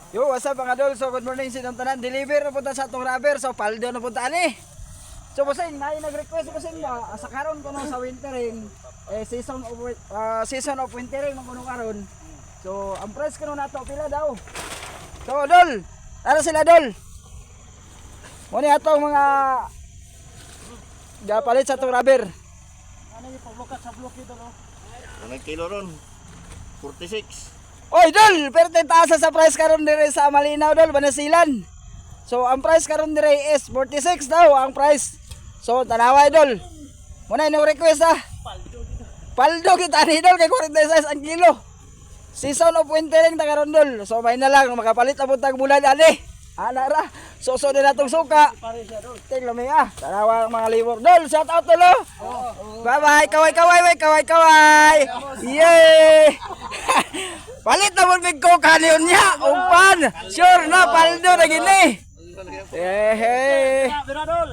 Yo, what's up mga dol? So good morning sa inyong tanan. Deliver na punta sa atong rubber. So paldo na punta ani. So bossing, nag-request bossing ba sa karon kuno sa wintering season of wintering man kuno karon. So ang price kuno nato pila daw. So dol, ano sila dol? Mo ni atong mga gapalit sa atong rubber. Ano yung pagbukat sa block dito, no? Anong kilo ron? 46. Oy dol, pero taas sa price karon dire sa Malinaw dol, Banasilan. So ang price karon dire is 46 daw ang price. So tanaway dol. Muna yung request ah. Paldo kita ni dol kay 46 ang kilo. Season of wintering ta karon dol. So may na lang makapalit abot tag bulan ani. Ana ra. So din natong suka. Pare siya, dol. Tinglo mi ah. Tanawa ang mga libor dol. Shout out dol. Bye bye. Kaway kaway. Yay! Palit na mo big coke kaniyon niya. Umpan. Sure na paldo na gini. Eh. Bira, dol.